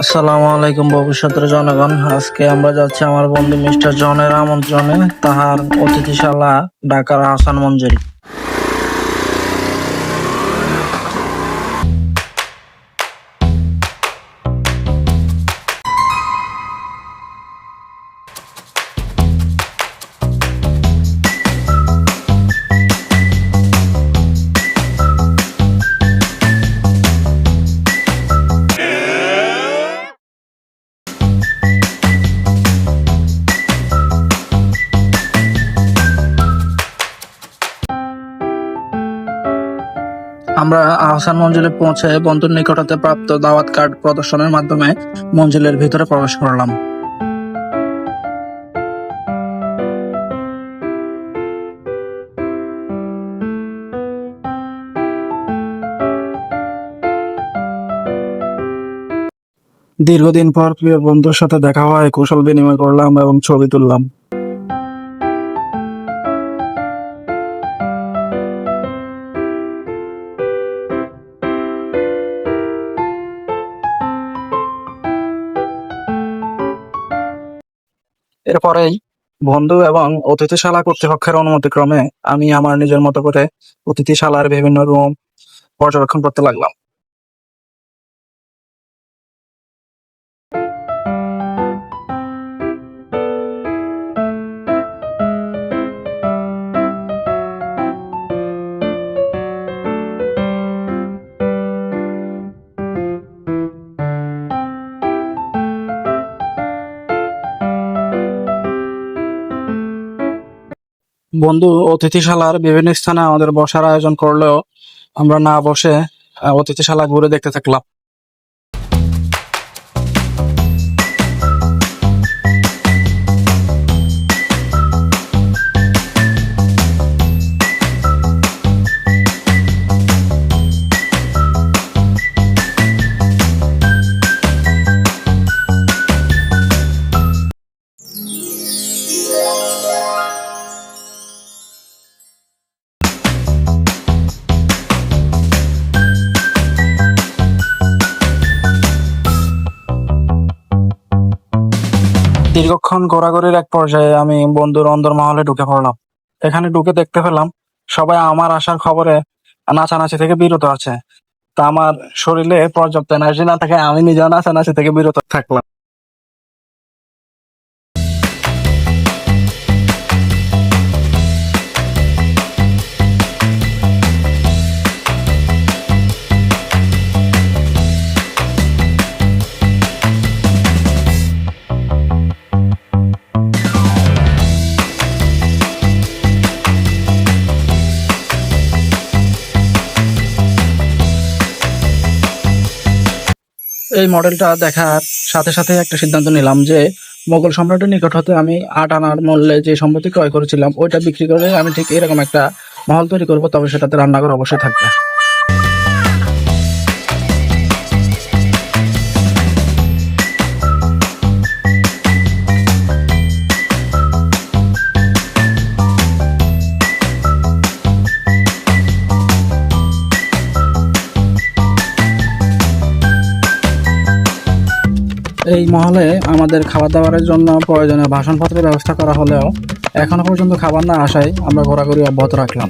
আসসালামু আলাইকুম ভবিষ্যতের জনগণ। আজকে আমরা যাচ্ছি আমার বন্ধু মিস্টার জনের আমন্ত্রণে তাহার অতিথিশালা ঢাকার আহসান মঞ্জিল। আমরা আহসান মঞ্জিলে পৌঁছে বন্ধুর নিকট হতে প্রাপ্ত দাওয়াত কার্ড প্রদর্শনের মাধ্যমে মঞ্জিলের ভিতরে প্রবেশ করলাম। দীর্ঘদিন পর প্রিয় বন্ধুর সাথে দেখা হয়, কুশল বিনিময় করলাম এবং ছবি তুললাম। এরপরেই বন্ধু এবং অতিথিশালা কর্তৃপক্ষের অনুমতিক্রমে আমি আমার নিজের মতো করে অতিথিশালার বিভিন্ন রুম পর্যবেক্ষণ করতে লাগলাম। বন্ধু অতিথিশালার বিভিন্ন স্থানে আমাদের বসার আয়োজন করলেও আমরা না বসে অতিথিশালা ঘুরে দেখতে থাকলাম। দীর্ঘক্ষণ ঘোরাঘুরির এক পর্যায়ে আমি বন্ধুর অন্দরমহলে ঢুকে পড়লাম। এখানে ঢুকে দেখতে পেলাম সবাই আমার আসার খবরে নাচানাচি থেকে বিরত আছে। তা আমার শরীরে পর্যাপ্ত এনার্জি না থাকে আমি নিজেও নাচানাচি থেকে বিরত থাকলাম। এই মডেলটা দেখার সাথে সাথে একটা সিদ্ধান্ত নিলাম যে মোগল সম্রাটের নিকট হতে আমি 8 আনার মূল্যে যে সম্পত্তি ক্রয় করেছিলাম ওইটা বিক্রি করে আমি ঠিক এরকম একটা মহল তৈরি করবো, তবে সেটাতে রান্নাঘর অবশ্যই থাকবে। এই মহলে আমাদের খাবার দাবারের জন্য প্রয়োজনীয় বাসনপত্রের ব্যবস্থা করা হলেও এখনো পর্যন্ত খাবার না আসায় আমরা ঘোরাঘুরি অব্যাহত রাখলাম।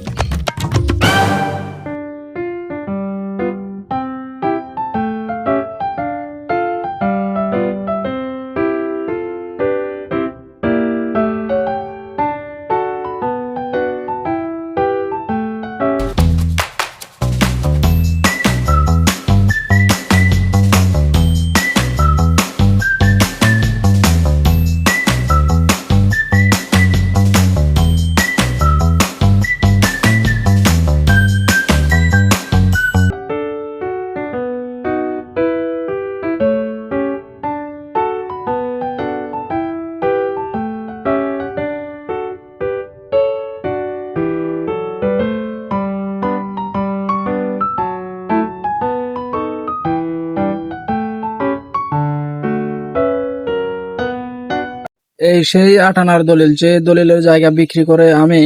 এই সেই 8 আনার দলিল, যে দলিলের জায়গা বিক্রি করে আমি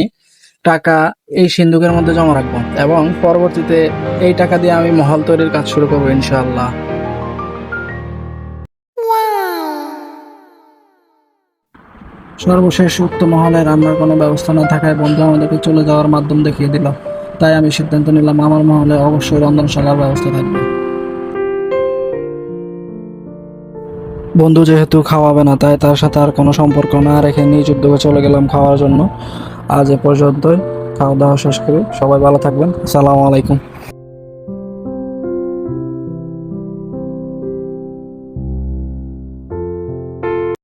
টাকা এই সিন্ধুকের মধ্যে জমা রাখবো এবং পরবর্তীতে এই টাকা দিয়ে আমি মহল তৈরির কাজ শুরু করবো ইনশাআল্লাহ। সর্বশেষ উক্ত মহলে রান্নার কোনো ব্যবস্থা না থাকায় বন্ধু আমাদেরকে চলে যাওয়ার মাধ্যম দেখিয়ে দিল। তাই আমি সিদ্ধান্ত নিলাম আমার মহলে অবশ্যই রন্ধনশালার ব্যবস্থা থাকবে। বন্ধু যেহেতু খাওয়াবে না, তাই তার সাথে আর কোনো সম্পর্ক না রেখে নিজ উদ্যোগে চলে গেলাম খাওয়ার জন্য। আজ এ পর্যন্তই, খাওয়া দাওয়া শেষ করি। সবাই ভালো থাকবেন। আসসালামু আলাইকুম।